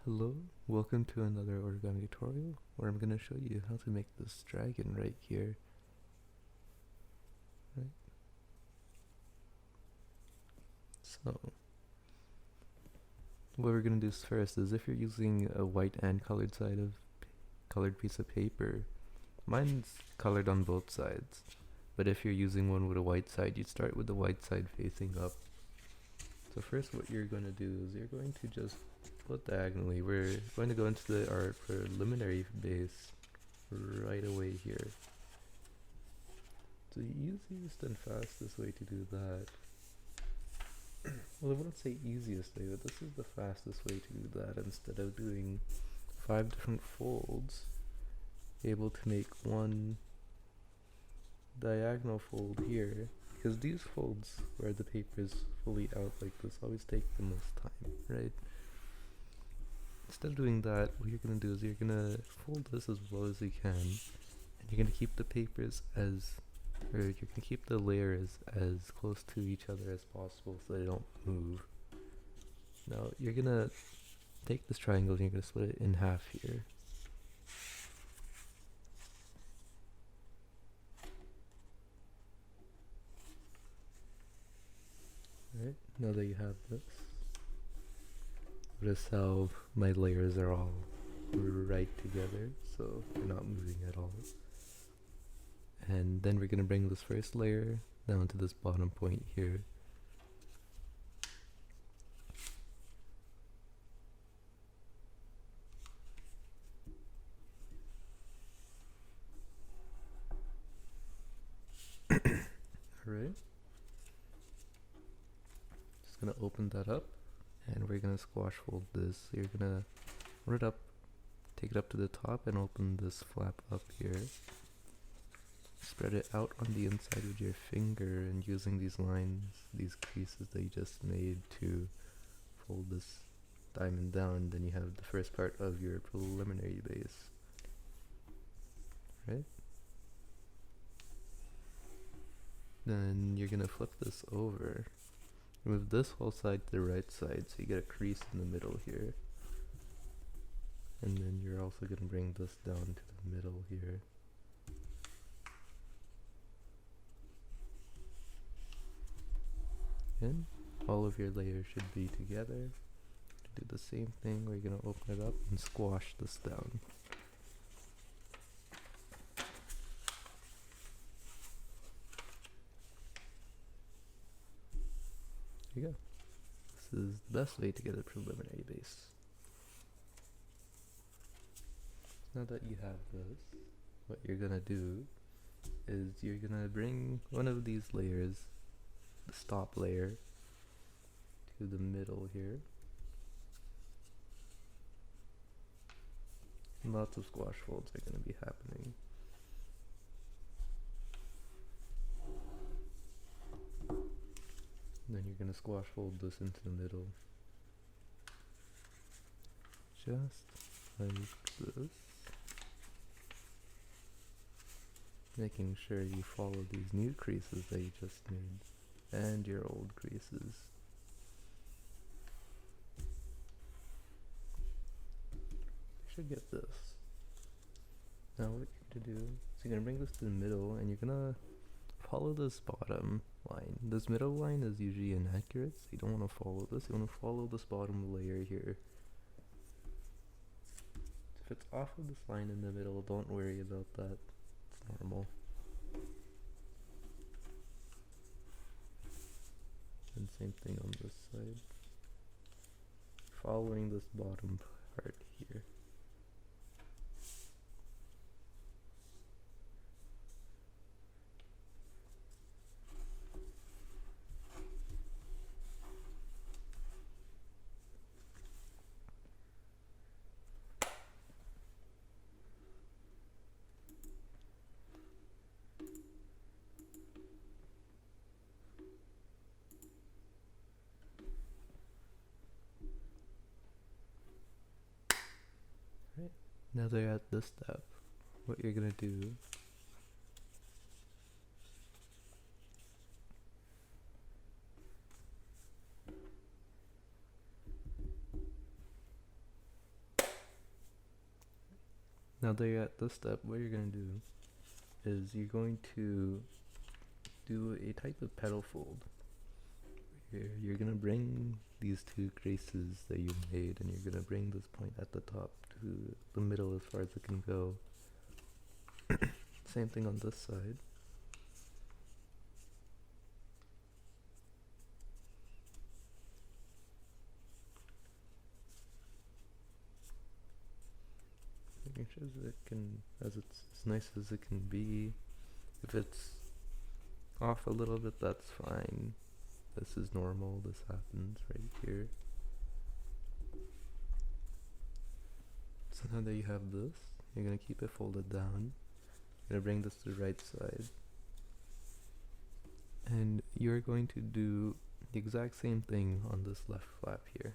Hello, welcome to another origami tutorial where I'm going to show you how to make this dragon right here. Right? So, what we're going to do first is if you're using a white and colored piece of paper, mine's colored on both sides, but if you're using one with a white side, you'd start with the white side facing up. So first what you're going to do is you're going to just put diagonally. We're going to go into our preliminary base right away here. The easiest and fastest way to do that, well, I wouldn't say easiest way, but this is the fastest way to do that. Instead of doing 5 different folds, you're able to make one diagonal fold here, because these folds where the paper is fully out like this always take the most time, right? Instead of doing that, what you're going to do is you're going to fold this as well as you can, and you're going to keep the papers you're going to keep the layers as close to each other as possible so they don't move. Now you're going to take this triangle and you're going to split it in half here. Alright, now that you have this, notice how my layers are all right together, so they're not moving at all. And then we're going to bring this first layer down to this bottom point here. Alright. Just going to open that up and we're going to squash fold this. So you're going to roll it up, take it up to the top and open this flap up here. Spread it out on the inside with your finger and using these lines, these creases that you just made to fold this diamond down. Then you have the first part of your preliminary base. Right? Then you're gonna flip this over. Move this whole side to the right side so you get a crease in the middle here. And then you're also gonna bring this down to the middle here. And all of your layers should be together. Do the same thing, we're gonna open it up and squash this down. There you go. This is the best way to get a preliminary base. Now that you have this, what you're gonna do is you're gonna bring one of these layers, the stop layer, to the middle here. And lots of squash folds are gonna be happening. Then you're gonna squash fold this into the middle. Just like this. Making sure you follow these new creases that you just made and your old creases. You should get this. Now what you're gonna do is you're gonna bring this to the middle and you're gonna follow this bottom line. This middle line is usually inaccurate, so you don't want to follow this. You want to follow this bottom layer here. If it's off of this line in the middle, don't worry about that. It's normal. And same thing on this side. Following this bottom part here. Now they're at this step, what you're gonna do Now that you're at this step, what you're going to do is you're going to do a type of petal fold. You're going to bring these two creases that you made, and you're going to bring this point at the top to the middle as far as it can go. Same thing on this side. Making sure that it can, it's as nice as it can be. If it's off a little bit, that's fine. This is normal, this happens right here. So now that you have this, you're going to keep it folded down. You're going to bring this to the right side. And you're going to do the exact same thing on this left flap here.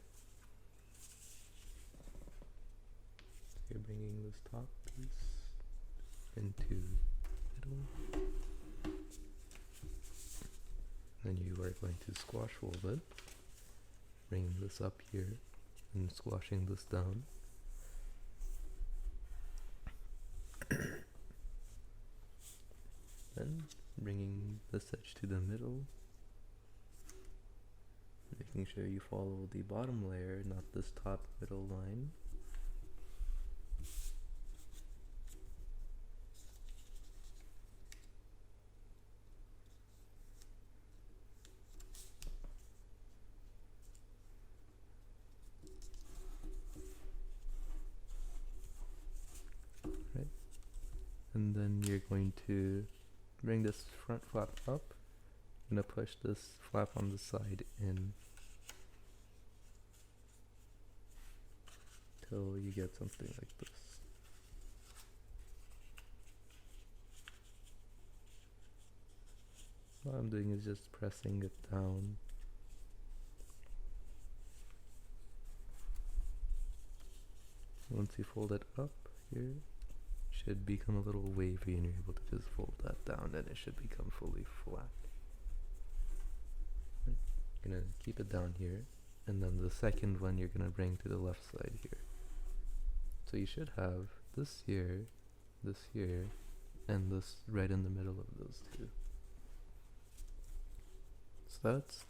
You're bringing this top piece into middle. Then you are going to squash fold it, bringing this up here and squashing this down. Then bringing this edge to the middle, making sure you follow the bottom layer, not this top middle line. Right, and then you're going to bring this front flap up. I'm going to push this flap on the side in till you get something like this. What I'm doing is just pressing it down. Once you fold it up here, it should become a little wavy, and you're able to just fold that down, and it should become fully flat. Right. You're gonna keep it down here, and then the second one you're gonna bring to the left side here. So you should have this here, and this right in the middle of those two. So that's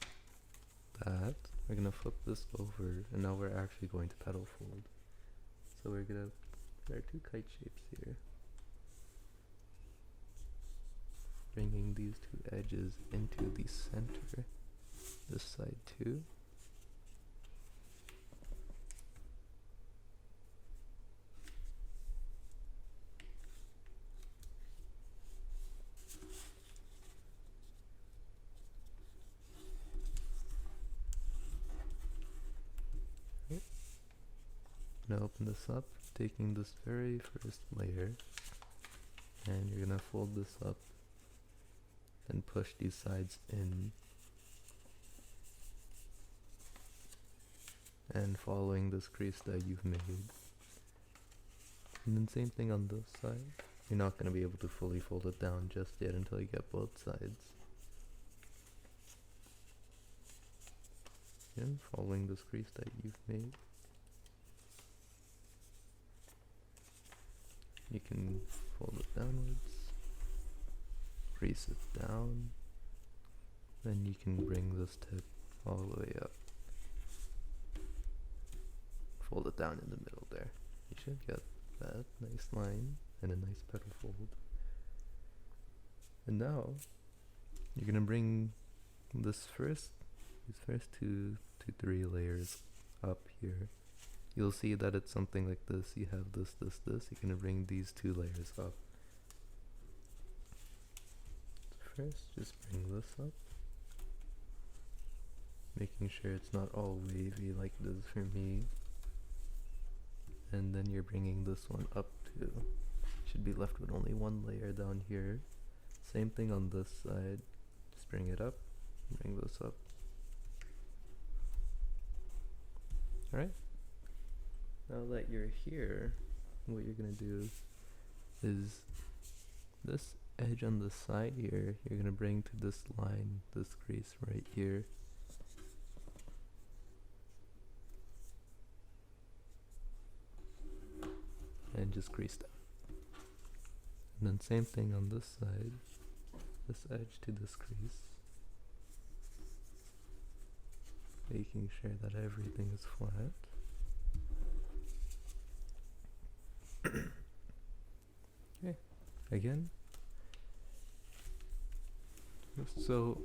that. We're gonna flip this over, and now we're actually going to petal fold. So we're gonna, there are two kite shapes here. Bringing these two edges into the center, this side too. Now open this up, taking this very first layer, and you're gonna fold this up and push these sides in, and following this crease that you've made. And then same thing on this side. You're not gonna be able to fully fold it down just yet until you get both sides. And following this crease that you've made. You can fold it downwards, crease it down, then you can bring this tip all the way up. Fold it down in the middle there. You should get that nice line and a nice petal fold. And now you're gonna bring these first two to three layers up here. You'll see that it's something like this. You have this. You're gonna bring these two layers up. So first, just bring this up, making sure it's not all wavy like it is for me. And then you're bringing this one up too. Should be left with only one layer down here. Same thing on this side. Just bring it up, bring this up. Alright. Now that you're here, what you're gonna do is this edge on the side here, you're gonna bring to this line, this crease right here. And just crease down. And then same thing on this side, this edge to this crease. Making sure that everything is flat. Okay, again. So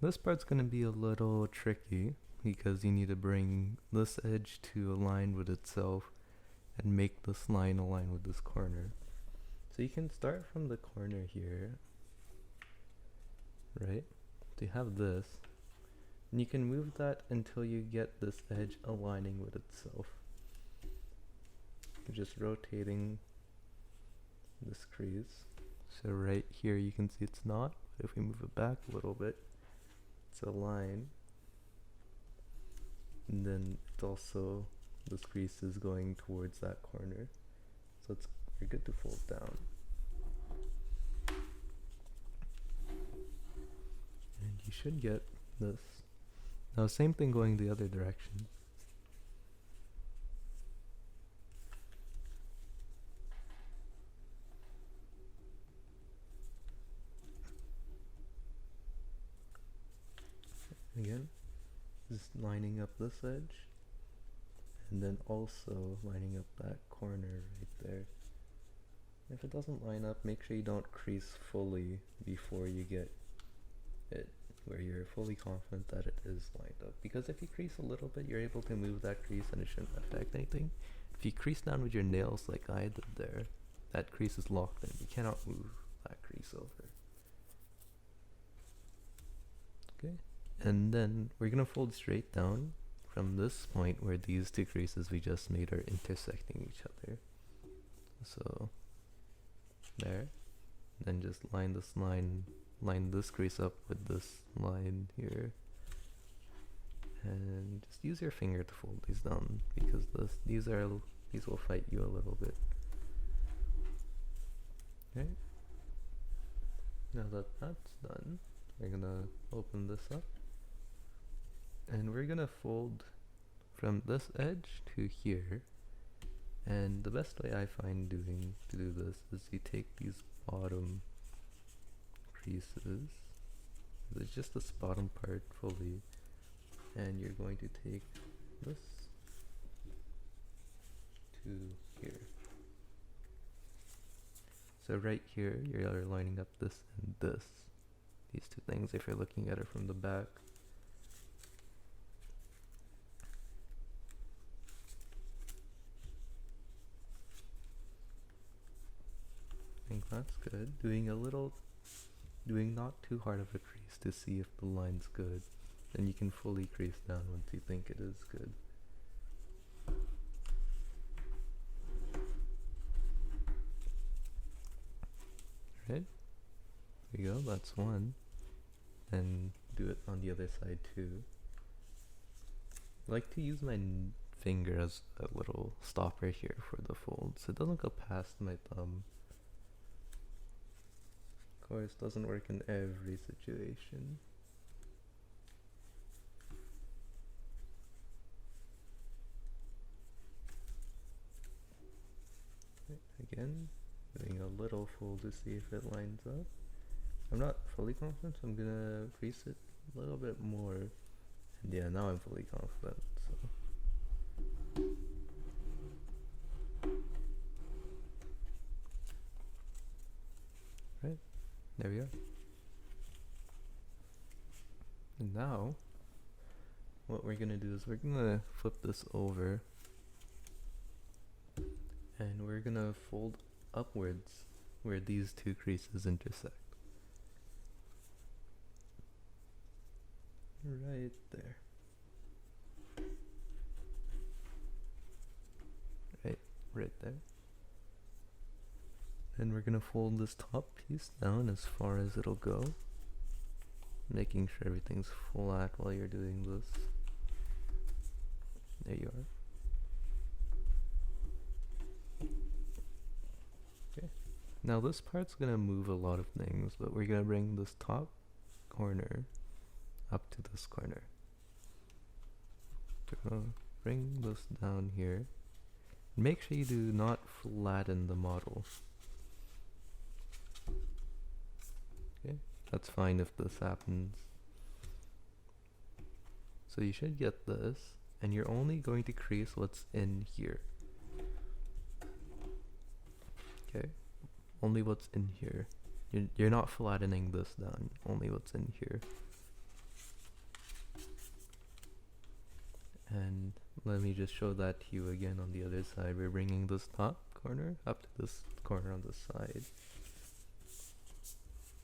this part's gonna be a little tricky because you need to bring this edge to align with itself and make this line align with this corner. So you can start from the corner here, right? So you have this, and you can move that until you get this edge aligning with itself. You're just rotating this crease. So right here you can see it's not, but if we move it back a little bit, it's a line. And then it's also, this crease is going towards that corner. So it's, you're good to fold down. And you should get this. Now same thing going the other direction. Again, just lining up this edge, and then also lining up that corner right there. If it doesn't line up, make sure you don't crease fully before you get it, where you're fully confident that it is lined up. Because if you crease a little bit, you're able to move that crease and it shouldn't affect anything. If you crease down with your nails like I did there, that crease is locked in. You cannot move that crease over. Okay. And then we're gonna fold straight down from this point where these two creases we just made are intersecting each other. So there. Then just line this line, line this crease up with this line here. And just use your finger to fold these down because these will fight you a little bit. Okay. Now that that's done, we're gonna open this up. And we're gonna fold from this edge to here. And the best way I find to do this is you take these bottom creases, it's just this bottom part fully, and you're going to take this to here. So right here, you're lining up this and this, these two things if you're looking at it from the back. I think that's good. Doing not too hard of a crease to see if the line's good. Then you can fully crease down once you think it is good. Right? There you go, that's one. Then do it on the other side too. I like to use my finger as a little stopper here for the fold, so it doesn't go past my thumb. Of course, doesn't work in every situation. Again, doing a little fold to see if it lines up. I'm not fully confident, so I'm gonna crease it a little bit more. And yeah, now I'm fully confident, so. Right, there we are. And now, what we're gonna do is we're gonna flip this over. And we're gonna fold upwards where these two creases intersect. Right there. Right there. And we're gonna fold this top piece down as far as it'll go, making sure everything's flat while you're doing this. There you are. Okay. Now this part's gonna move a lot of things, but we're gonna bring this top corner up to this corner. We're gonna bring this down here. Make sure you do not flatten the model. That's fine if this happens. So you should get this, and you're only going to crease what's in here. Okay, only what's in here. You're not flattening this down, only what's in here. And let me just show that to you again on the other side. We're bringing this top corner up to this corner on the side.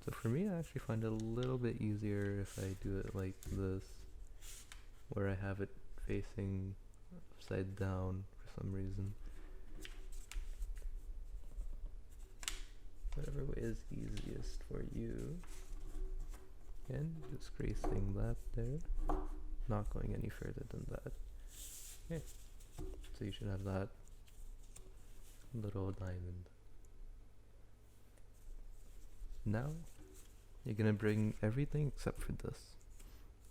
So for me, I actually find it a little bit easier if I do it like this, where I have it facing upside down for some reason. Whatever way is easiest for you. Again, just creasing that there, not going any further than that. Okay, so you should have that little diamond. Now, you're gonna bring everything except for this.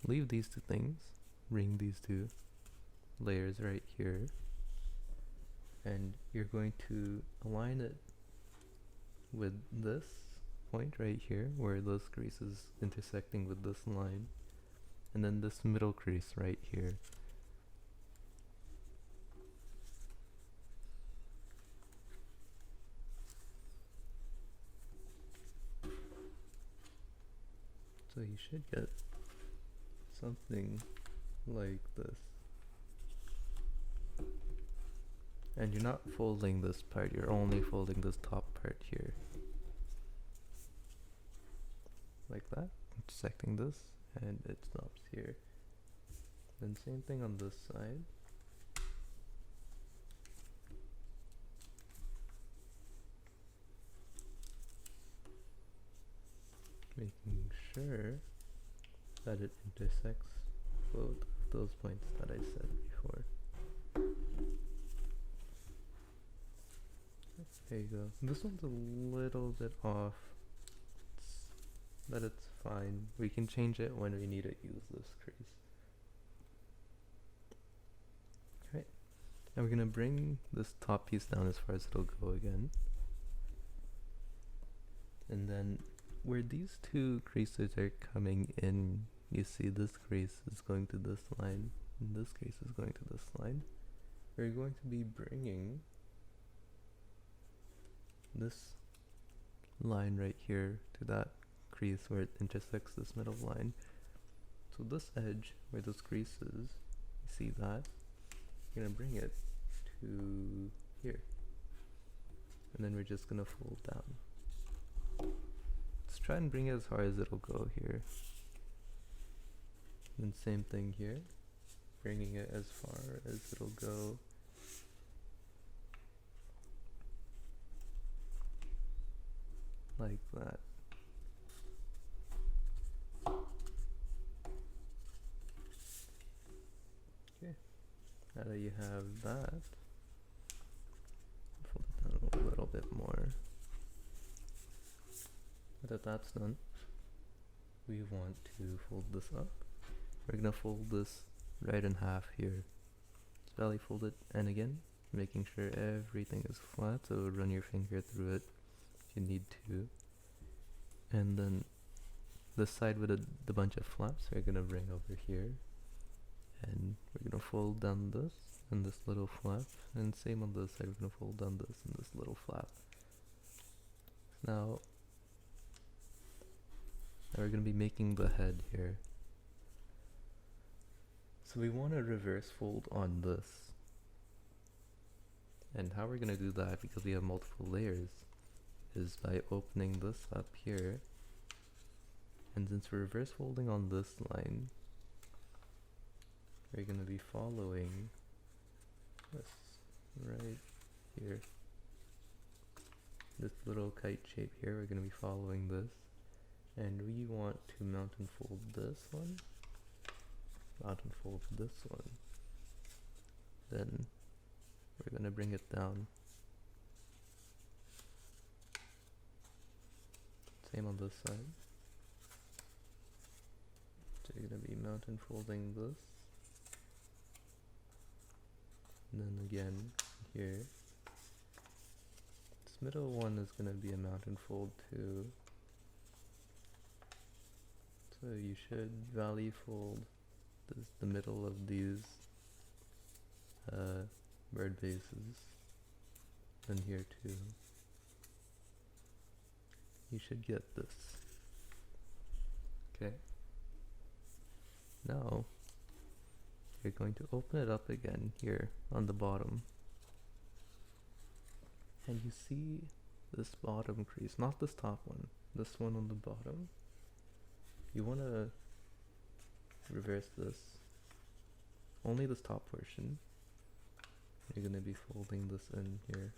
Leave these two things, bring these two layers right here, and you're going to align it with this point right here, where this crease is intersecting with this line, and then this middle crease right here. So you should get something like this. And you're not folding this part, you're only folding this top part here. Like that, intersecting this, and it stops here. Then same thing on this side. Making sure that it intersects both of those points that I said before. There you go. This one's a little bit off, but it's fine. We can change it when we need to use this crease. Alright, now we're gonna bring this top piece down as far as it'll go again. And then where these two creases are coming in, you see this crease is going to this line, and this crease is going to this line. We're going to be bringing this line right here to that crease where it intersects this middle line. So this edge where this crease is, you see that? You're gonna bring it to here. And then we're just gonna fold down. Let's try and bring it as far as it'll go here. And same thing here. Bringing it as far as it'll go. Like that. Okay, now that you have that, fold it down a little bit more. Now that that's done, we want to fold this up. We're gonna fold this right in half here. It's belly folded, and again, making sure everything is flat, so run your finger through it if you need to. And then the side with the bunch of flaps we're gonna bring over here, and we're gonna fold down this and this little flap, and same on this side, we're gonna fold down this and this little flap. Now we're gonna be making the head here. So we want to reverse fold on this. And how we're gonna do that, because we have multiple layers, is by opening this up here, and since we're reverse folding on this line, we're going to be following this right here, this little kite shape here. We're going to be following this, and we want to mount and fold this one, mount and fold this one, then we're going to bring it down. Same on this side. So you're going to be mount and folding this. And then again here. This middle one is going to be a mount and fold too. So you should valley fold the middle of these bird bases. And here too. You should get this. Okay. Now you're going to open it up again here on the bottom. And you see this bottom crease, not this top one, this one on the bottom. You want to reverse this. Only this top portion. You're going to be folding this in here.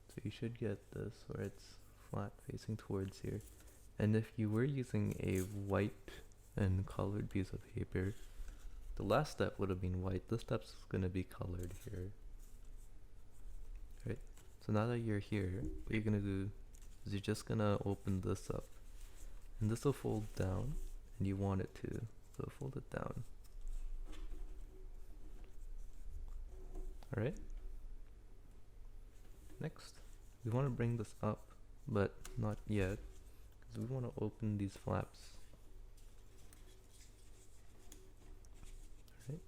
So you should get this where it's flat facing towards here. And if you were using a white and colored piece of paper, the last step would have been white. This step's going to be colored here. Right? So now that you're here, what you're going to do is you're just going to open this up. And this will fold down, and you want it to. So fold it down. Alright? Next, we want to bring this up, but not yet, because we want to open these flaps. Alright?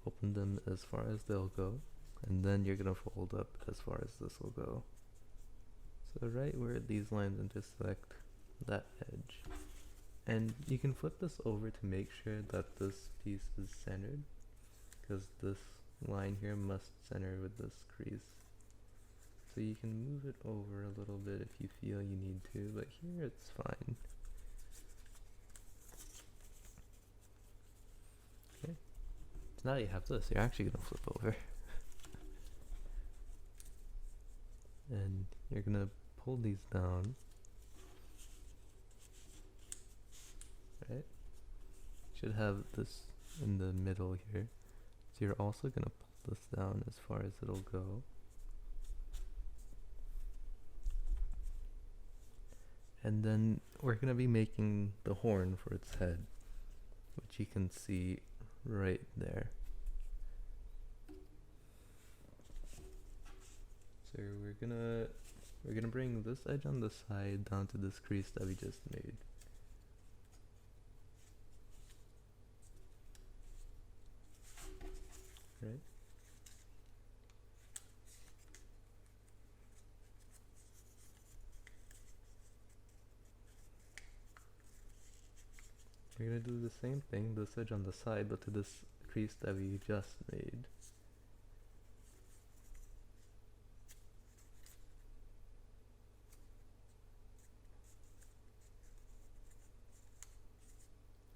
Open them as far as they'll go, and then you're going to fold up as far as this will go. So right where these lines intersect that edge. And you can flip this over to make sure that this piece is centered, because this line here must center with this crease. So you can move it over a little bit if you feel you need to, but here it's fine. Okay, so now you have this, you're actually going to flip over. And you're going to pull these down. Right? Should have this in the middle here. So you're also going to pull this down as far as it'll go. And then we're going to be making the horn for its head, which you can see right there. So we're gonna bring this edge on the side down to this crease that we just made. Right? We're gonna do the same thing, this edge on the side, but to this crease that we just made.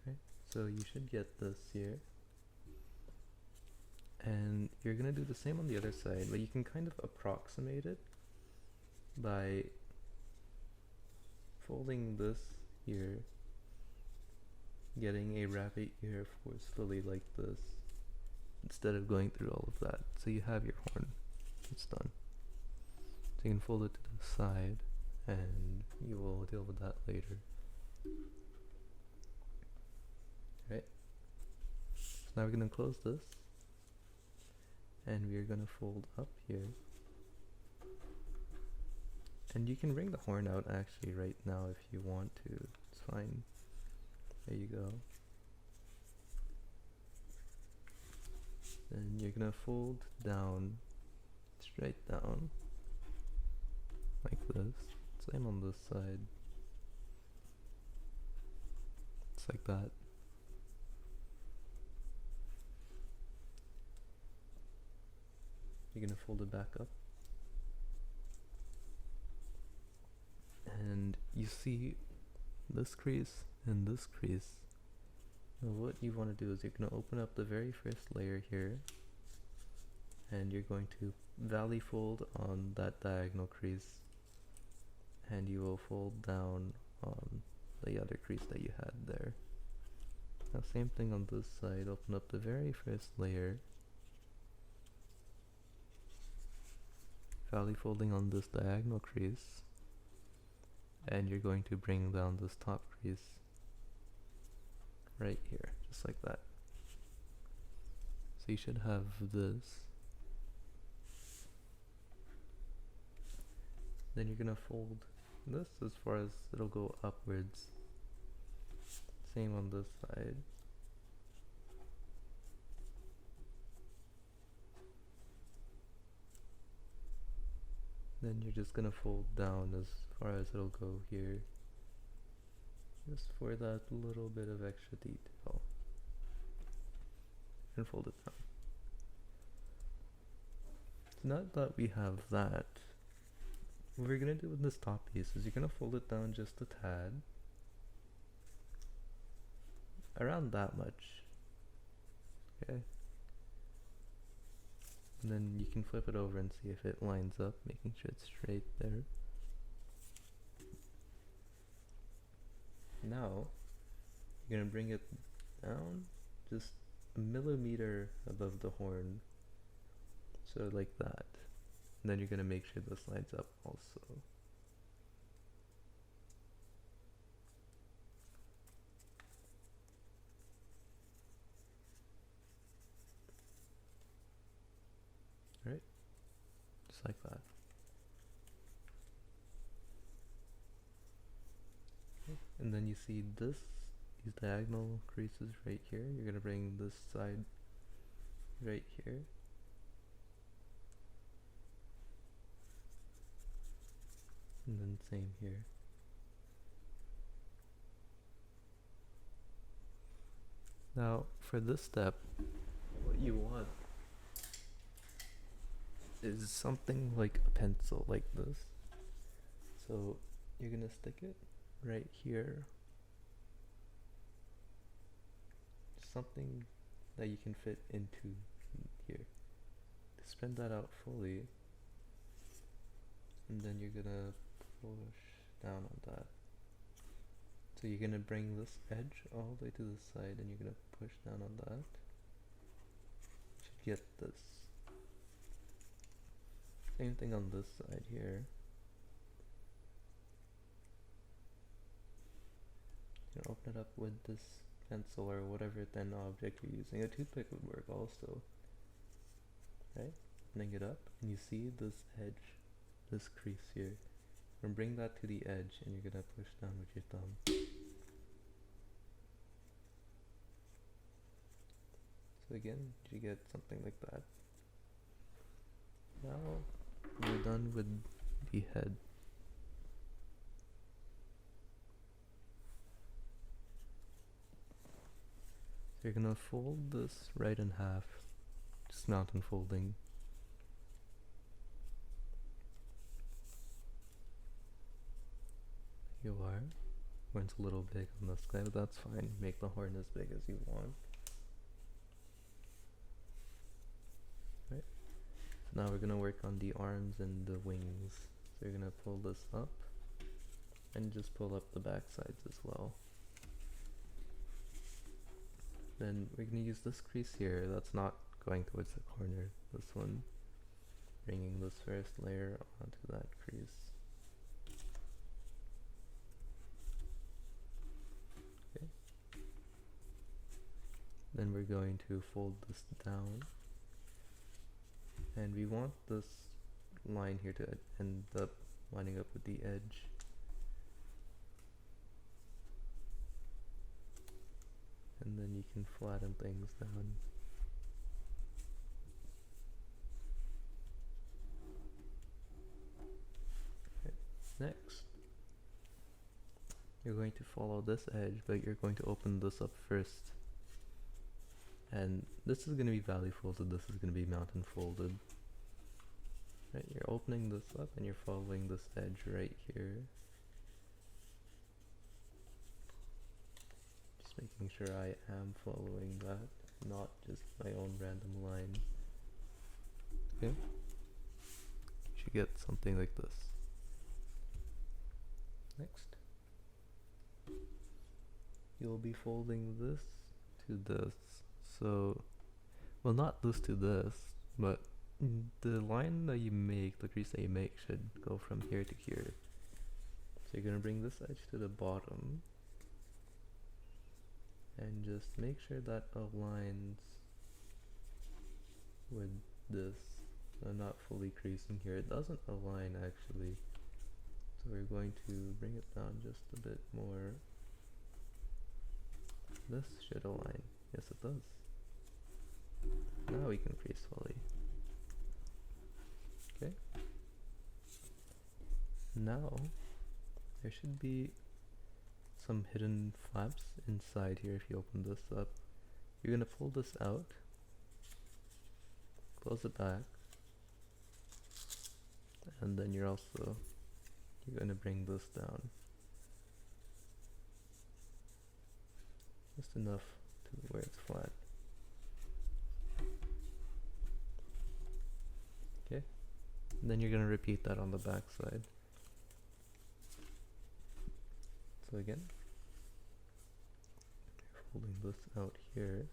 Okay, so you should get this here. And you're gonna do the same on the other side, but you can kind of approximate it by folding this here, getting a rabbit ear forcefully like this, instead of going through all of that. So you have your horn. It's done. So you can fold it to the side, and you will deal with that later. Right? So now we're going to close this, and we're going to fold up here. And you can bring the horn out actually right now if you want to. It's fine. There you go. Then you're gonna fold down, straight down, like this. Same on this side. It's like that. You're gonna fold it back up. And you see this crease and this crease. Now what you want to do is you're going to open up the very first layer here, and you're going to valley fold on that diagonal crease, and you will fold down on the other crease that you had there. Now same thing on this side, open up the very first layer, valley folding on this diagonal crease, and you're going to bring down this top crease right here, just like that. So you should have this. Then you're gonna fold this as far as it'll go upwards. Same on this side. Then you're just gonna fold down as far as it'll go here. Just for that little bit of extra detail. And fold it down. So now that we have that, what we're gonna do with this top piece is you're gonna fold it down just a tad. Around that much. Okay. And then you can flip it over and see if it lines up, making sure it's straight there. Now, you're gonna bring it down just a millimeter above the horn. So like that. And then you're gonna make sure this lines up also. Right? Just like that. Okay. And then you see these diagonal creases right here. You're gonna bring this side right here. And then same here. Now for this step, what you want is something like a pencil like this. So you're gonna stick it right here. Something that you can fit into here. Spread that out fully. And then you're gonna push down on that. So you're gonna bring this edge all the way to the side and you're gonna push down on that. You should get this. Same thing on this side here. You can open it up with this pencil or whatever then object you're using. A toothpick would work also. Right? Opening it up and you see this edge, this crease here. And bring that to the edge and you're gonna push down with your thumb. So again, you get something like that. Now we're done with the head. So you're gonna fold this right in half, just mountain folding. You are. Horn's a little big on this guy, but that's fine. Make the horn as big as you want. Right. So now we're gonna work on the arms and the wings. So you're gonna pull this up and just pull up the back sides as well. Then we're gonna use this crease here that's not going towards the corner. This one. Bringing this first layer onto that crease. Okay. Then we're going to fold this down. And we want this line here to end up lining up with the edge. And then you can flatten things down. Okay. Next, you're going to follow this edge, but you're going to open this up first. And this is going to be valley folded, this is going to be mountain folded. Right, you're opening this up and you're following this edge right here. Just making sure I am following that, not just my own random line. Okay, you should get something like this. Next, you'll be folding this to this. So, well, not this to this, but the line that you make, the crease that you make, should go from here to here. So you're going to bring this edge to the bottom and just make sure that aligns with this. I'm not fully creasing here. It doesn't align actually. So we're going to bring it down just a bit more. This should align. Yes, it does. Now we can crease fully. Okay. Now there should be some hidden flaps inside here. If you open this up, you're gonna pull this out, close it back, and then you're gonna bring this down just enough to where it's flat. Okay, and then you're gonna repeat that on the back side. So again, you're folding this out here.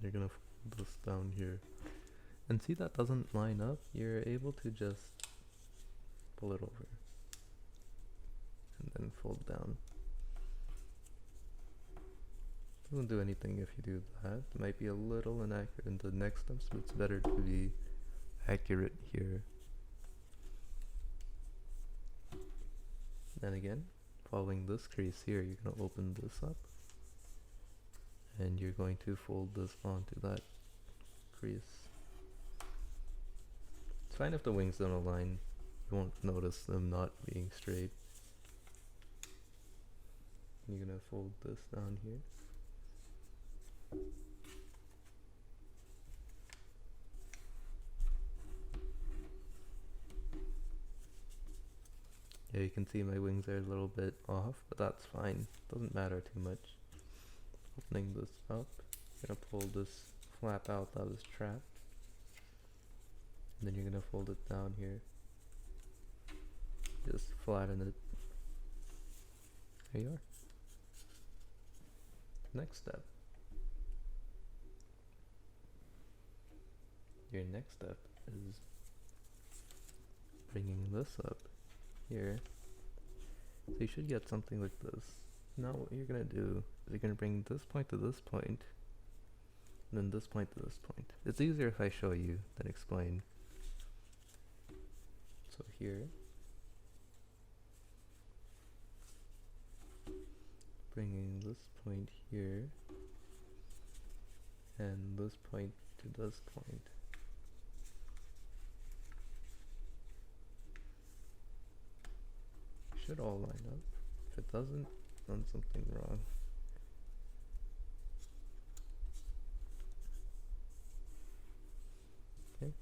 You're gonna fold this down here. And see, that doesn't line up. You're able to just pull it over and then fold down. Doesn't do anything if you do that. It might be a little inaccurate in the next steps, but it's better to be accurate here. Then again, following this crease here, you're going to open this up and you're going to fold this onto that crease. It's fine if the wings don't align. You won't notice them not being straight. You're going to fold this down here. Yeah, you can see my wings are a little bit off, but that's fine. Doesn't matter too much. Opening this up, gonna pull this flap out that was trapped. And then you're gonna fold it down here. Just flatten it. There you are. Next step. Your next step is bringing this up here. So you should get something like this. Now what you're gonna do is you're gonna bring this point to this point, and then this point to this point. It's easier if I show you than explain. So here, bringing this point here, and this point to this point. Should all line up. If it doesn't, done something wrong. Okay,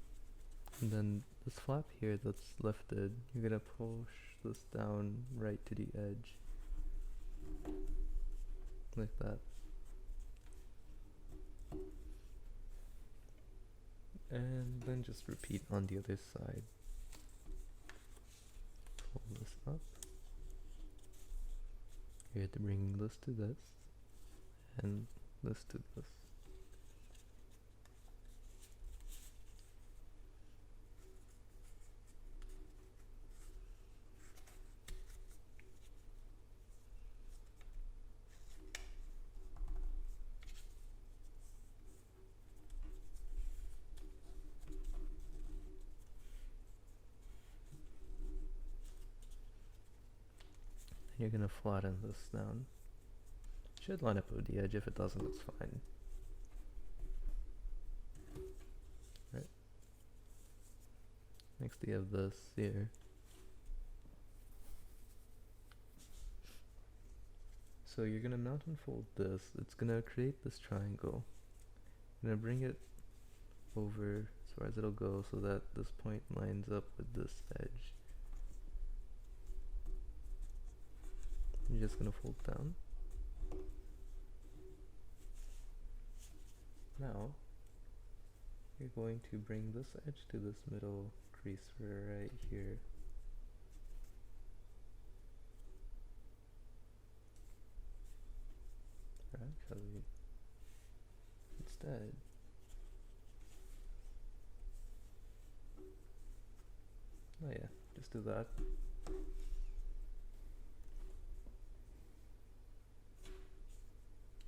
and then this flap here that's lifted, you're gonna push this down right to the edge, like that. And then just repeat on the other side. Pull this up. You have to bring this to this, and this to this. You're gonna flatten this down. Should line up with the edge. If it doesn't, it's fine. Right. Next you have this here. So you're gonna mount and fold this. It's gonna create this triangle. I'm gonna bring it over as far as it'll go so that this point lines up with this edge. You're just gonna fold down. Now you're going to bring this edge to this middle crease right here. Or actually, instead, oh yeah, just do that.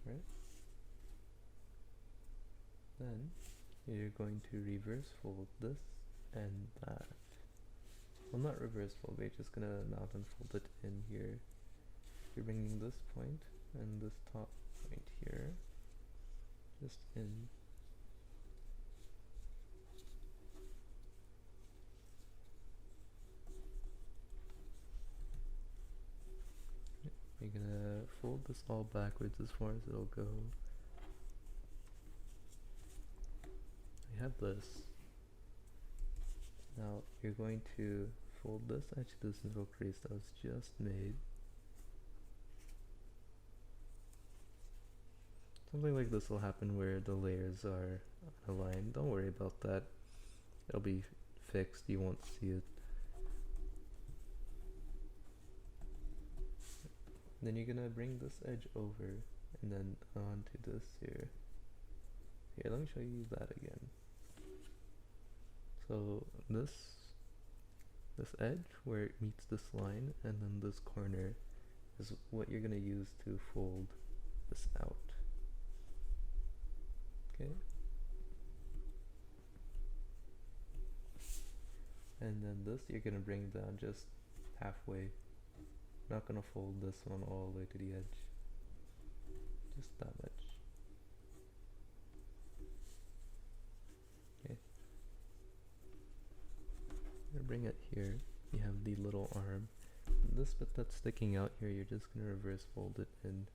Right? Then you're going to reverse fold this and that. Well, not reverse fold, we're just gonna mount and fold it in here. You're bringing this point and this top point here just in. You're gonna fold this all backwards as far as it'll go. We have this. Now you're going to fold this edge to this little crease that was just made. Something like this will happen where the layers are aligned. Don't worry about that. It'll be fixed. You won't see it. Then you're gonna bring this edge over and then onto this here. Here, let me show you that again. So this edge where it meets this line and then this corner is what you're gonna use to fold this out. Okay. And then this you're gonna bring down just halfway. Not gonna fold this one all the way to the edge. Just that much. Okay. I'm gonna bring it here. You have the little arm. And this bit that's sticking out here, you're just gonna reverse fold it in.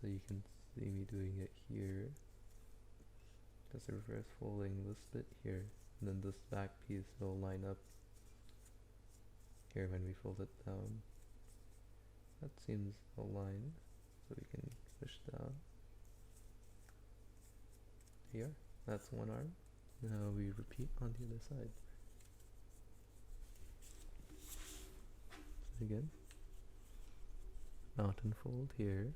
So you can see me doing it here. Just reverse folding this bit here. And then this back piece will line up here when we fold it down. That seems aligned, so we can push down. Here, that's one arm. Now we repeat on the other side. So again, mount and fold here.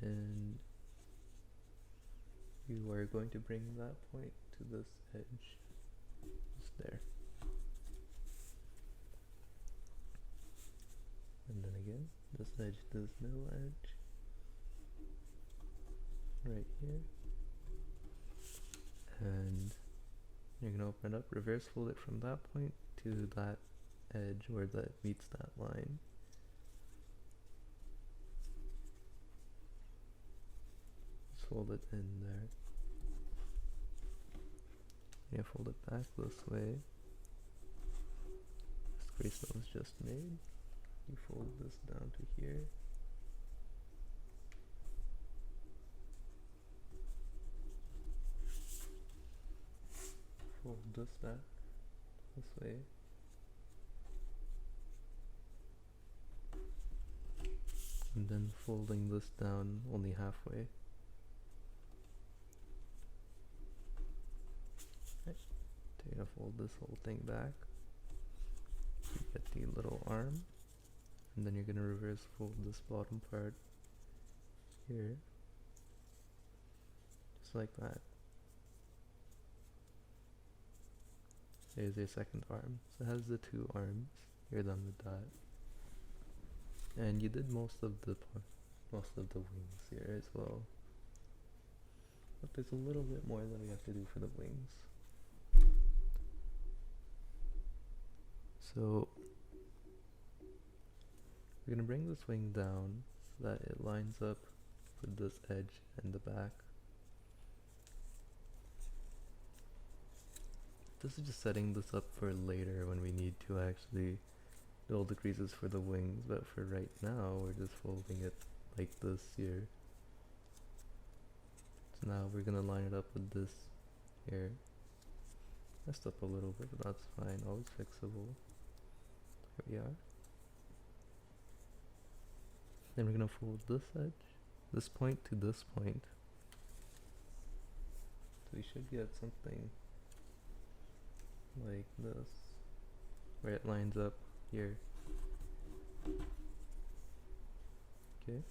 And you are going to bring that point to this edge, just there. And then again, this edge to this middle edge, right here. And you're gonna open it up, reverse fold it from that point to that edge where that meets that line. Just fold it in there. Yeah, fold it back this way. This crease that was just made. You fold this down to here. Fold this back this way. And then folding this down only halfway. Okay. So you're gonna fold this whole thing back. You get the little arm. And then you're gonna reverse fold this bottom part here. Just like that. There's your second arm. So it has the two arms. You're done with that. And you did most of the wings here as well. But there's a little bit more that we have to do for the wings. So we're gonna bring this wing down so that it lines up with this edge and the back. This is just setting this up for later when we need to actually do all the creases for the wings, but for right now we're just folding it like this here. So now we're gonna line it up with this here. Messed up a little bit, but that's fine, always fixable. Here we are. Then we're gonna fold this edge, this point to this point. So we should get something like this, where it lines up here. Okay.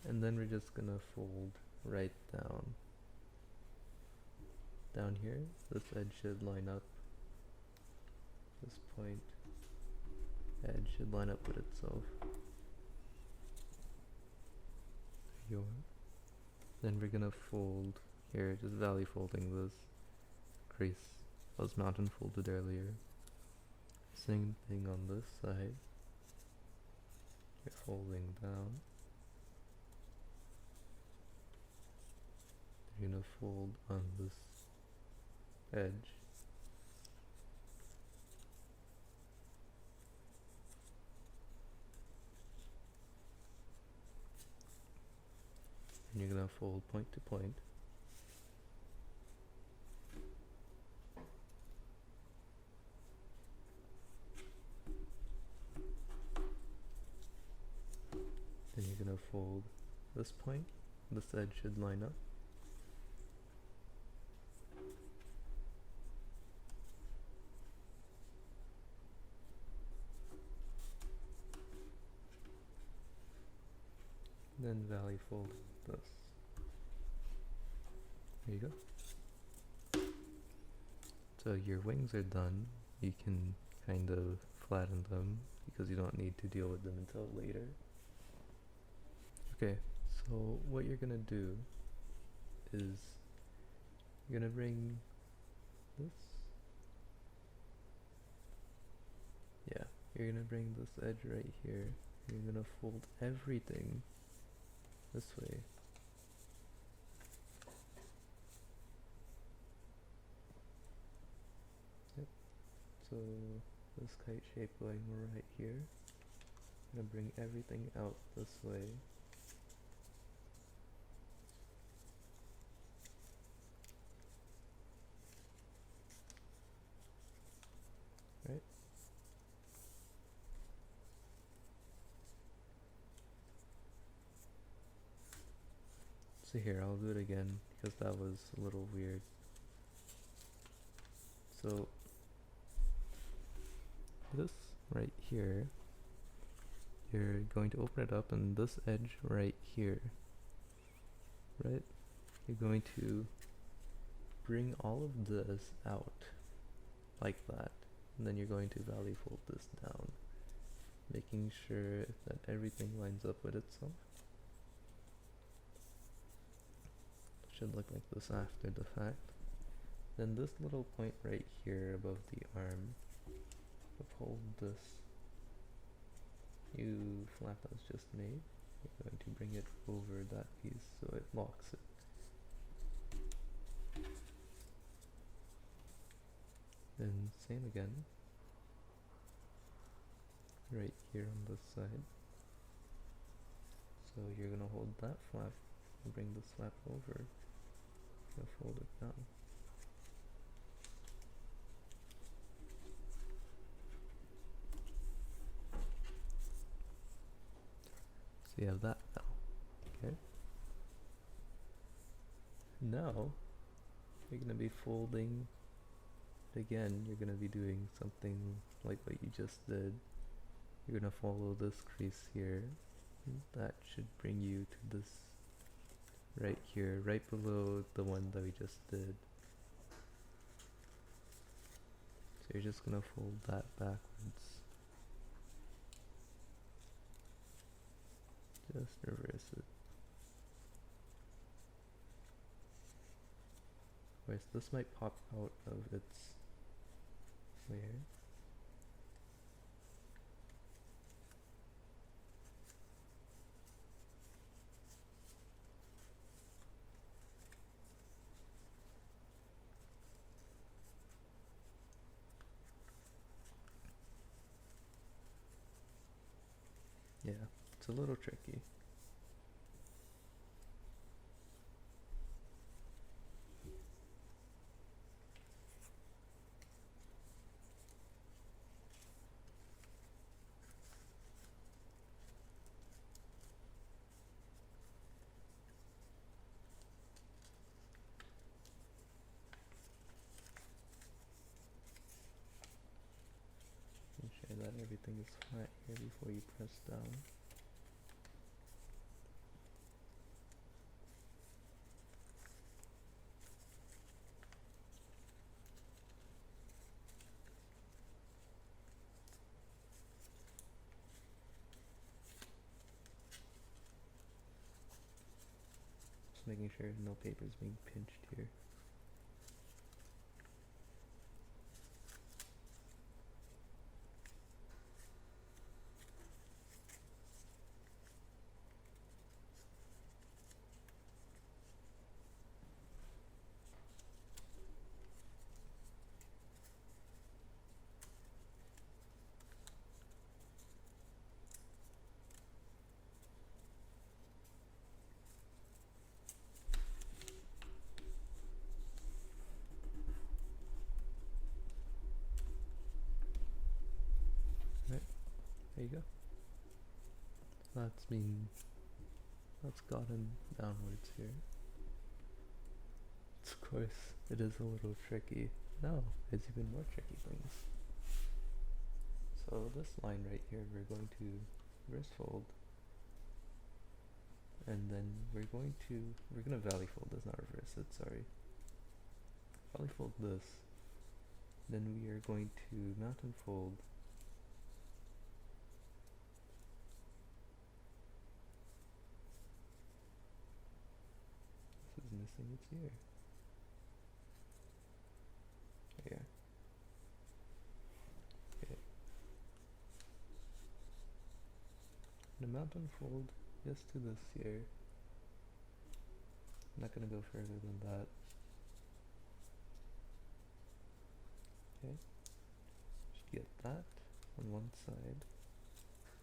And then we're just gonna fold right down. Down here, this edge should line up. This point edge should line up with itself. your. Then we're gonna fold here, just valley folding this crease that was mountain folded earlier. Same thing on this side. You're folding down. You're gonna fold on this edge. And you're gonna fold point to point. Then you're gonna fold this point. This edge should line up. Then valley fold this. There you go. So your wings are done. You can kind of flatten them because you don't need to deal with them until later. Okay, so what you're gonna do is you're gonna bring this. Yeah, you're gonna bring this edge right here. You're gonna fold everything this way. Yep. So this kite shape going right here. I'm gonna bring everything out this way. Right? So here, I'll do it again because that was a little weird. So this right here, you're going to open it up, and this edge right here, right? You're going to bring all of this out like that, and then you're going to valley fold this down, making sure that everything lines up with itself. Should look like this after the fact. Then this little point right here above the arm, hold this new flap that was just made. You're going to bring it over that piece so it locks it. Then same again, right here on this side. So you're gonna hold that flap and bring this flap over. You're gonna fold it down. So you have that now. Okay. Now you're gonna be folding again. You're gonna be doing something like what you just did. You're gonna follow this crease here. That should bring you to this right here, right below the one that we just did. So you're just gonna fold that backwards. Just reverse it. Whereas this might pop out of its layer. Yeah, it's a little tricky. Ensure that everything is flat here before you press down. Just making sure no paper is being pinched here. There you go. That's gotten downwards here. Of course, it is a little tricky. No, it's even more tricky things. So this line right here, we're going to reverse fold. And then we're gonna valley fold this, not reverse it, sorry. Valley fold this. Then we are going to mountain fold. This is missing its ear. There. Okay. The mountain fold just to this here. I'm not gonna go further than that. Okay. Should get that on one side.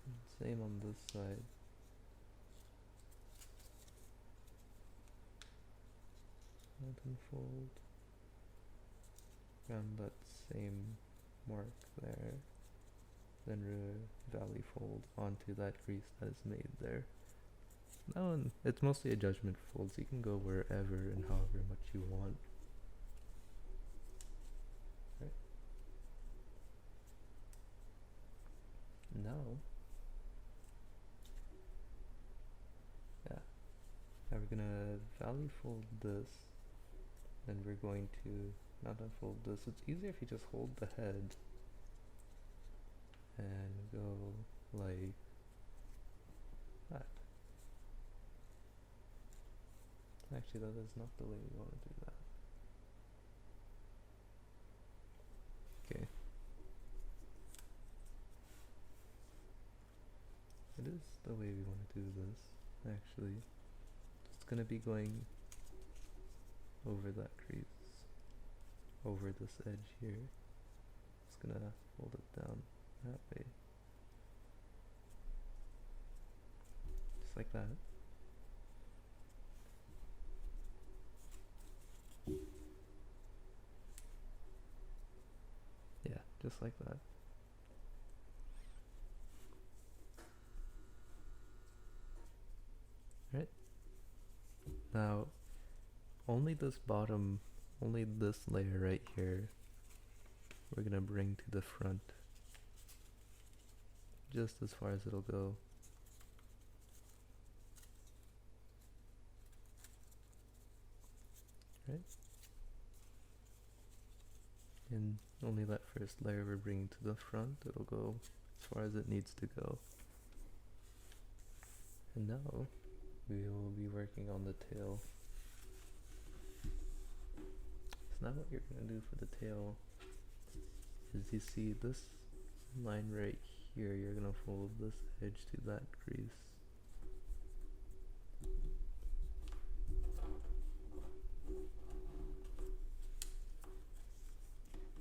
And same on this side. Mountain fold. Around that same mark there. Then valley fold onto that crease that is made there. That one, it's mostly a judgment fold, so you can go wherever and however much you want. Right. Now we're gonna valley fold this, then we're going to not unfold this. It's easier if you just hold the head and go like that. Actually, that is not the way we want to do that. Okay. It is the way we want to do this, actually. It's gonna be going over that crease, over this edge here. It's gonna hold it down that way. Just like that. Yeah, just like that. Right? Now, only this layer right here, we're gonna bring to the front. Just as far as it'll go. Right? And only that first layer we're bringing to the front, it'll go as far as it needs to go. And now, we will be working on the tail. So now what you're going to do for the tail is, you see this line right here, you're going to fold this edge to that crease.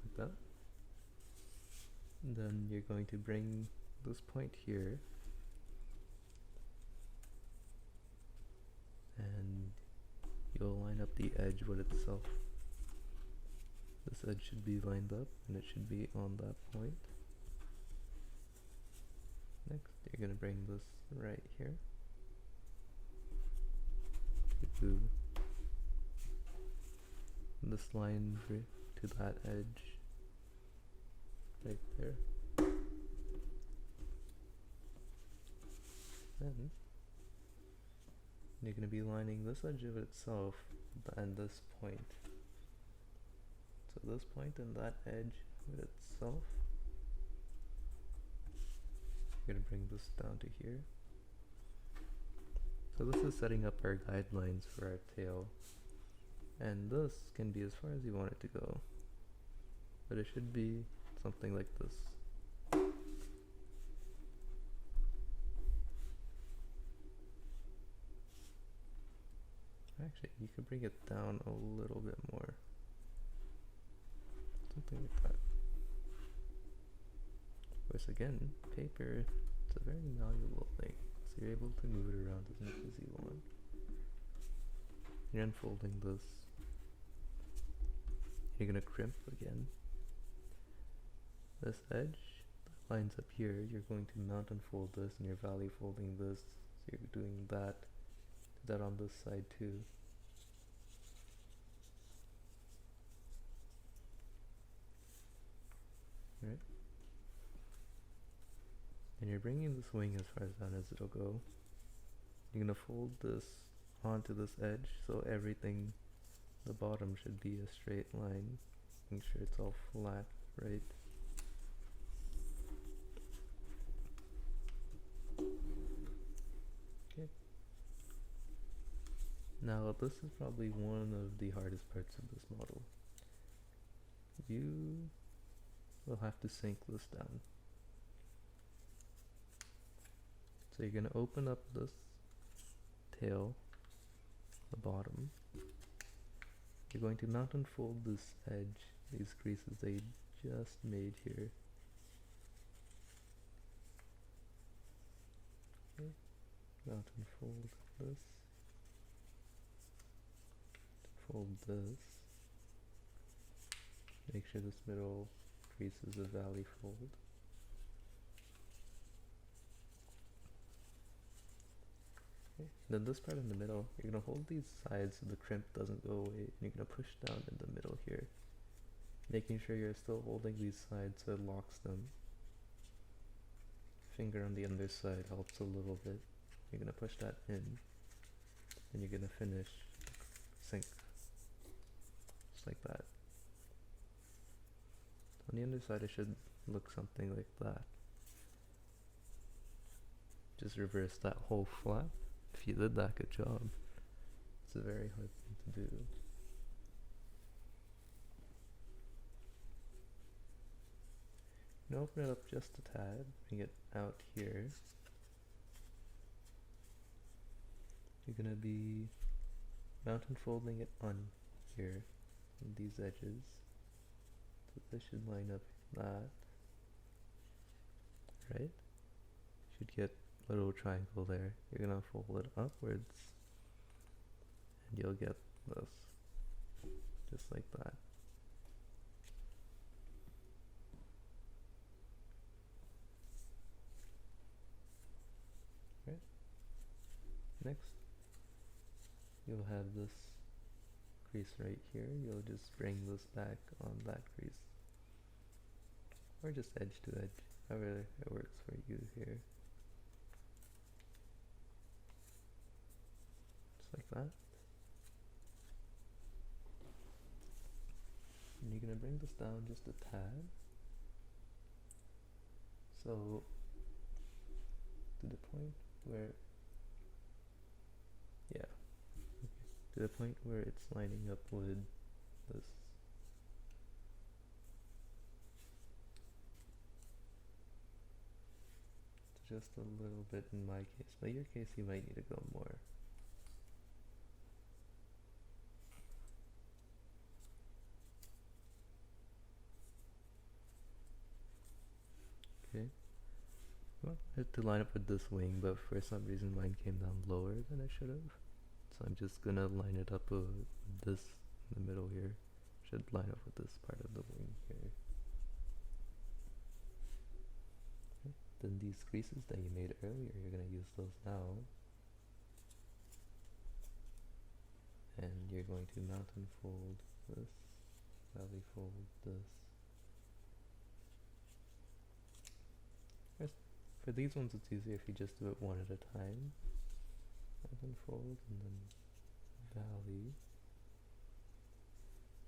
Like that. And then you're going to bring this point here, and you'll line up the edge with itself. This edge should be lined up, and it should be on that point. Next, you're going to bring this right here to this line to that edge right there. Then you're going to be lining this edge of itself and this point. So this point and that edge with itself. You're going to bring this down to here. So this is setting up our guidelines for our tail. And this can be as far as you want it to go. But it should be something like this. Actually, you could bring it down a little bit more. Something like that. Of course, again, paper, it's a very malleable thing. So you're able to move it around as much as you want. You're unfolding this. You're gonna crimp again. This edge that lines up here, you're going to mount and fold this, and you're valley folding this. So you're doing that. Do that on this side too. Right? And you're bringing this wing as far down as it'll go. You're gonna fold this onto this edge, so everything, the bottom should be a straight line. Make sure it's all flat, right? Okay. Now this is probably one of the hardest parts of this model. You will have to sink this down. So you're gonna open up this tail, the bottom. You're going to mount and fold this edge, these creases they just made here. Okay. Mount and fold this. Fold this. Make sure this middle crease is a valley fold. Okay. Then this part in the middle, you're going to hold these sides so the crimp doesn't go away, and you're going to push down in the middle here, making sure you're still holding these sides so it locks them. Finger on the underside helps a little bit. You're going to push that in, and you're going to finish sink, just like that. On the underside it should look something like that. Just reverse that whole flap. If you did that, good job. It's a very hard thing to do. You open it up just a tad, bring it out here. You're gonna be mount and folding it on here, on these edges. So this should line up that, right? Should get a little triangle there. You're gonna fold it upwards, and you'll get this, just like that. Right? Next, you'll have this crease right here. You'll just bring this back on that crease, or just edge to edge, however it works for you here. Just like that. And you're gonna bring this down just a tad. So to the point where, yeah, okay, to the point where it's lining up with this. Just a little bit in my case, but in your case you might need to go more. Okay. Well, I had to line up with this wing, but for some reason mine came down lower than it should have. So I'm just gonna line it up with this in the middle here. Should line up with this part of the wing here. Okay. Then these creases that you made earlier, you're gonna use those now. And you're going to mount and fold this, valley fold this. For these ones it's easier if you just do it one at a time. Mount and fold, and then valley.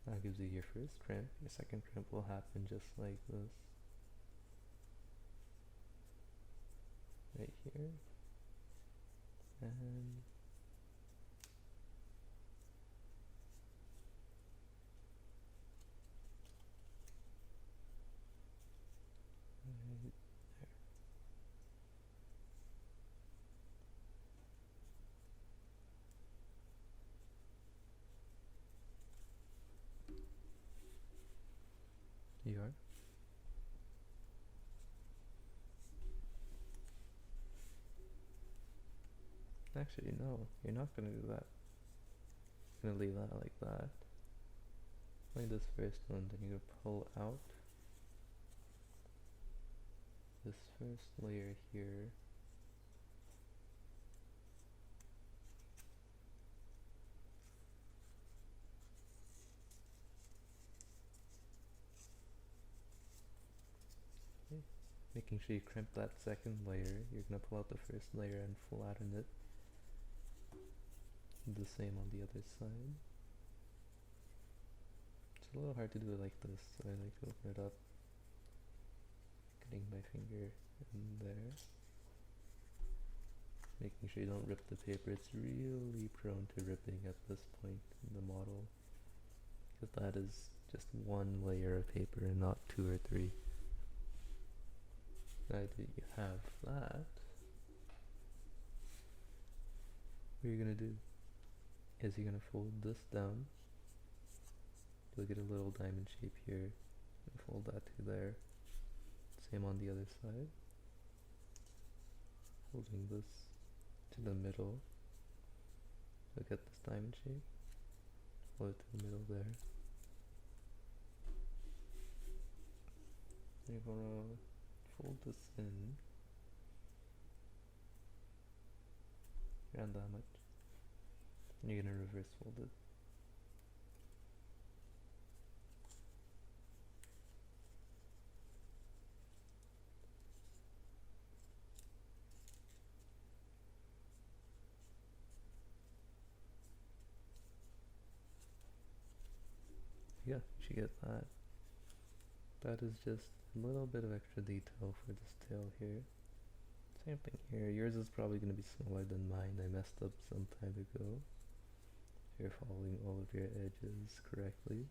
That gives you your first crimp. Your second crimp will happen just like this. Right here. And You are? Actually, no, you're not gonna do that. You're gonna leave that like that. Like this first one, then you're gonna pull out this first layer here. Okay. Making sure you crimp that second layer. You're gonna pull out the first layer and flatten it. The same on the other side. It's a little hard to do it like this, so I like to open it up. Getting my finger in there. Making sure you don't rip the paper. It's really prone to ripping at this point in the model, because that is just one layer of paper and not two or three. Now that you have that, what you're gonna do is you're gonna fold this down. You'll get a little diamond shape here, and fold that to there. Same on the other side. Folding this to the middle. Look at this diamond shape. Fold it to the middle there. You're gonna fold this in around that much. And you're gonna reverse fold it. Yeah, you should get that. That is just a little bit of extra detail for this tail here. Same thing here. Yours is probably going to be smaller than mine. I messed up some time ago. You're following all of your edges correctly.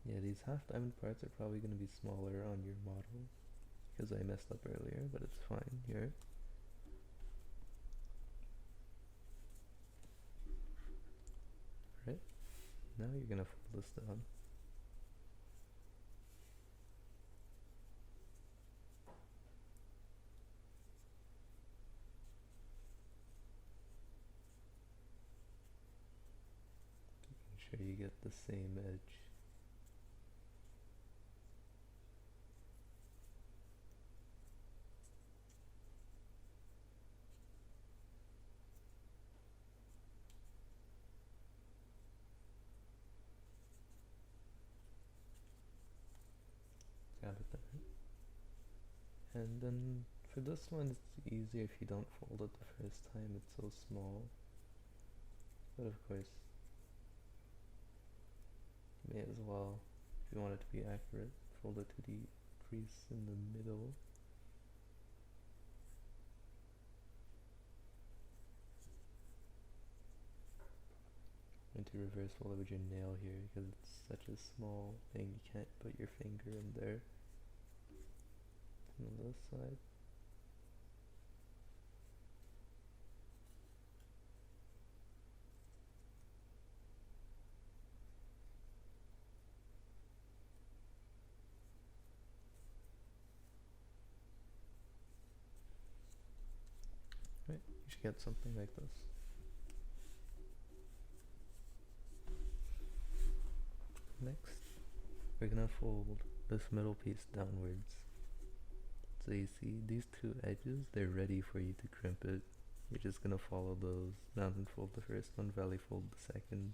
Yeah, these half diamond parts are probably going to be smaller on your model because I messed up earlier, but it's fine here. Right, now you're going to fold this down. Making sure you get the same edge. Got it there. And then for this one, it's easier if you don't fold it the first time. It's so small. But of course, you may as well, if you want it to be accurate, fold it to the crease in the middle. And to reverse fold it with your nail here because it's such a small thing, you can't put your finger in there. On this side. Right, you should get something like this. Next, we're gonna fold this middle piece downwards. So you see these two edges, they're ready for you to crimp it. You're just gonna follow those, mountain fold the first one, valley fold the second.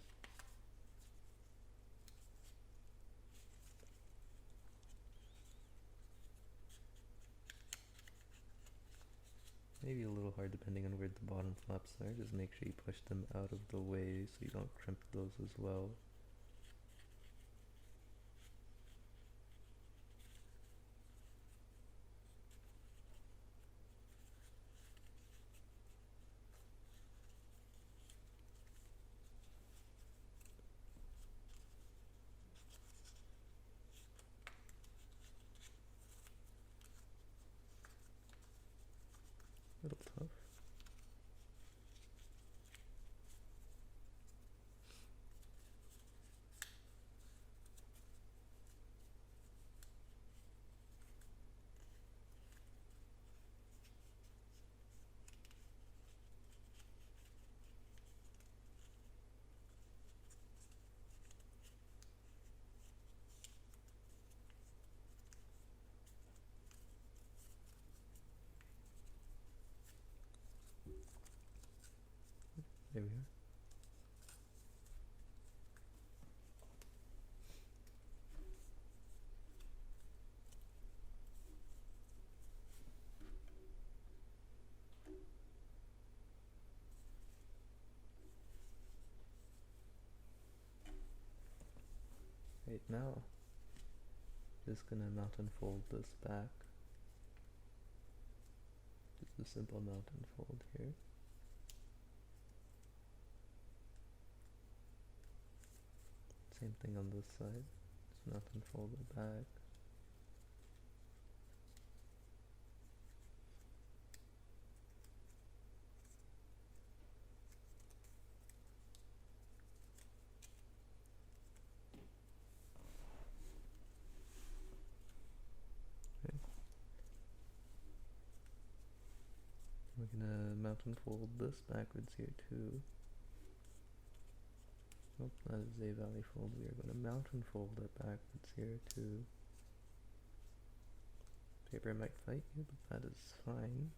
Maybe a little hard depending on where the bottom flaps are. Just make sure you push them out of the way so you don't crimp those as well. Right now, just gonna mount and fold this back. Just a simple mount and fold here. Same thing on this side. Just mount and fold it back. We're gonna mount and fold this backwards here too. Nope, that is a valley fold. We are going to mount and fold it backwards here too. Paper might fight you, but that is fine.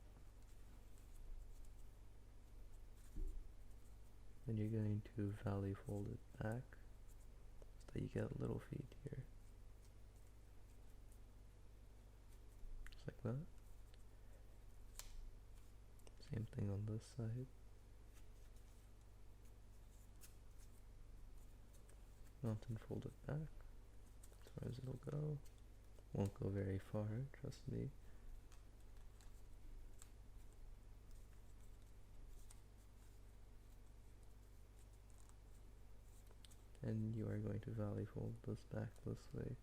Then you're going to valley fold it back so that you get little feet here. Just like that. Same thing on this side. Mount and fold it back as far as it'll go. Won't go very far, trust me. And you are going to valley fold this back this way.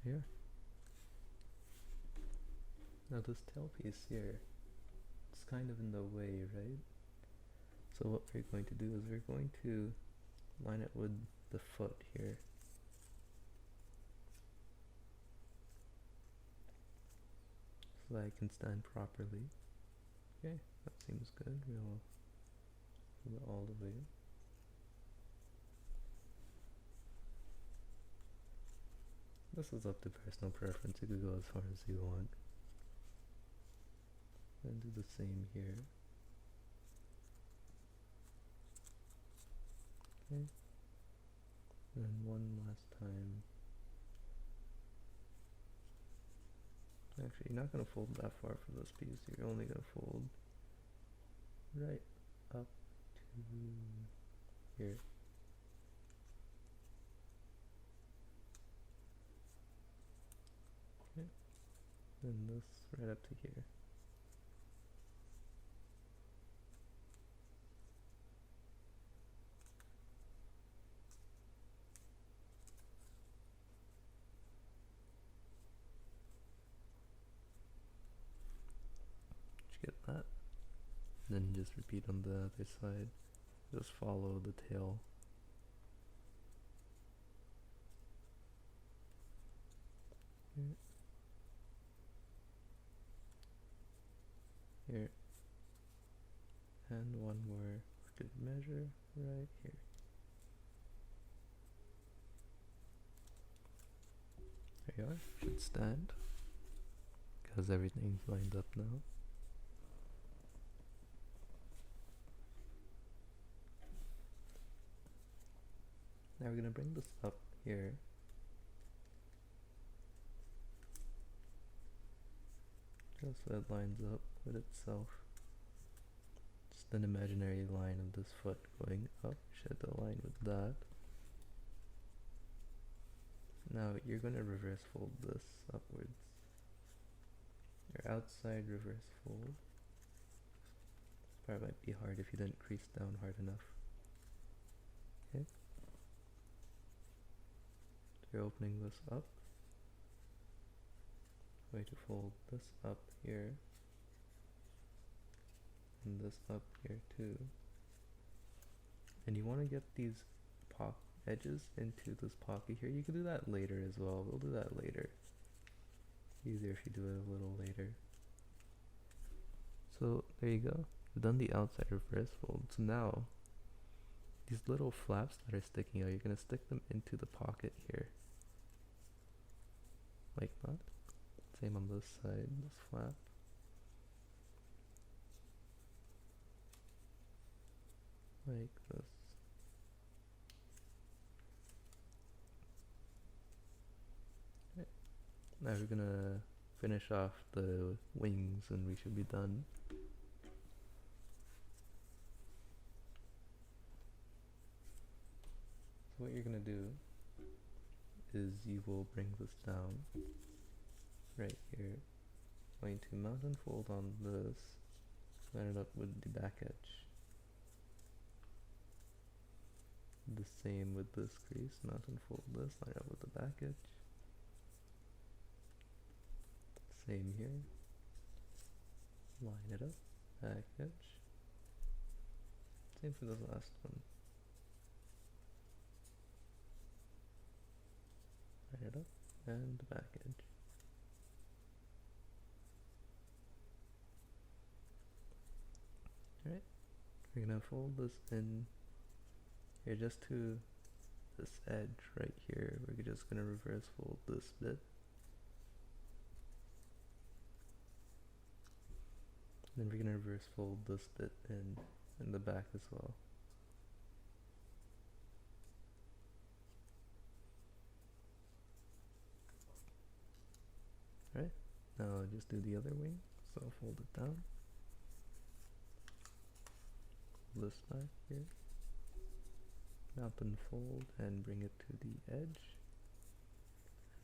Here. Now this tail piece here, it's kind of in the way, right? So what we're going to do is we're going to line it with the foot here. So that I can stand properly. Okay, that seems good. We'll pull it all the way. This is up to personal preference, you could go as far as you want. And do the same here. Okay. And one last time. Actually, you're not going to fold that far for this piece, you're only going to fold right up to here. And this right up to here. Did you get that? Then just repeat on the other side. Just follow the tail. Here. Here. And one more good measure right here. There you are. Should stand because everything's lined up now. Now we're going to bring this up here. Just so it lines up with itself. Just an imaginary line of this foot going up should align with that. Now you're going to reverse fold this upwards. Your outside reverse fold. This part might be hard if you didn't crease down hard enough. Okay. So you're opening this up. Going to fold this up here. And this up here too. And you want to get these edges into this pocket here. You can do that later as well. We'll do that later. Easier if you do it a little later. So there you go. We've done the outside reverse fold. So now these little flaps that are sticking out, you're going to stick them into the pocket here. Like that. Same on this side, this flap. Like this. Now we're gonna finish off the wings and we should be done. So what you're gonna do is you will bring this down right here, going to mount and fold on this, line it up with the back edge. The same with this crease, mount and fold this, line it up with the back edge. Same here, line it up, back edge. Same for this last one. Line it up and the back edge. Alright, we're gonna fold this in here just to this edge right here. We're just gonna reverse fold this bit. Then we're gonna reverse fold this bit in the back as well. Alright, now I'll just do the other wing. So I'll fold it down. This back here. Mount and fold and bring it to the edge.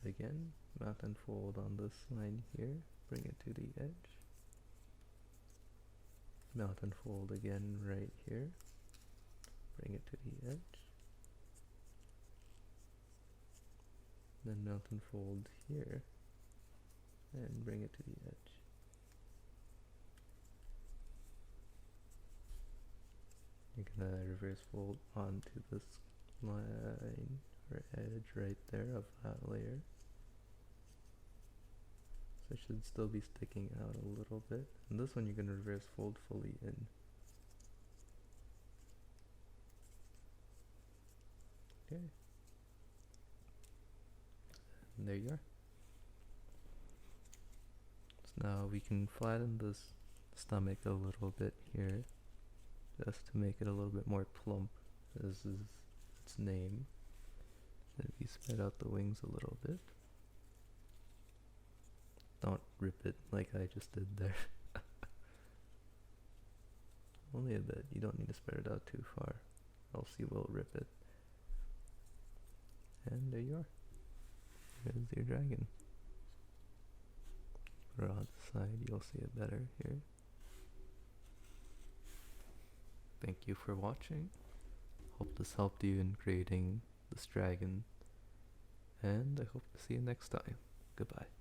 And again, mount and fold on this line here, bring it to the edge. Mount and fold again right here, bring it to the edge. Then mount and fold here and bring it to the edge. You're gonna reverse fold onto this line or edge right there of that layer. So it should still be sticking out a little bit. And this one you're gonna reverse fold fully in. Okay. And there you are. So now we can flatten this stomach a little bit here, just to make it a little bit more plump, as is its name. Then we spread out the wings a little bit. Don't rip it like I just did there. Only a bit, you don't need to spread it out too far, else you will rip it. And there you are. There's your dragon. Put it on the side, you'll see it better here. Thank you for watching. Hope this helped you in creating this dragon. And I hope to see you next time. Goodbye.